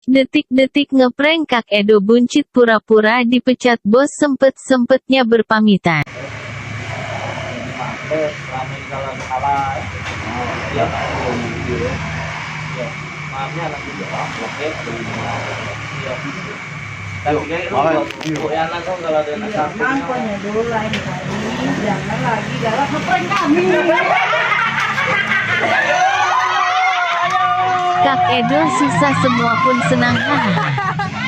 Detik-detik ngeprank Kak Edo buncit pura-pura dipecat bos sempet-sempetnya berpamitan. Mampet, kami kalau salah ya. Maafnya nanti oke. Iya. Tapi kayak lu ya langsung kalau ada nasab. Mangkonya dulu lain kali, jangan lagi galak ngeprank kami. Kak Edo susah semua pun senang. Hahaha.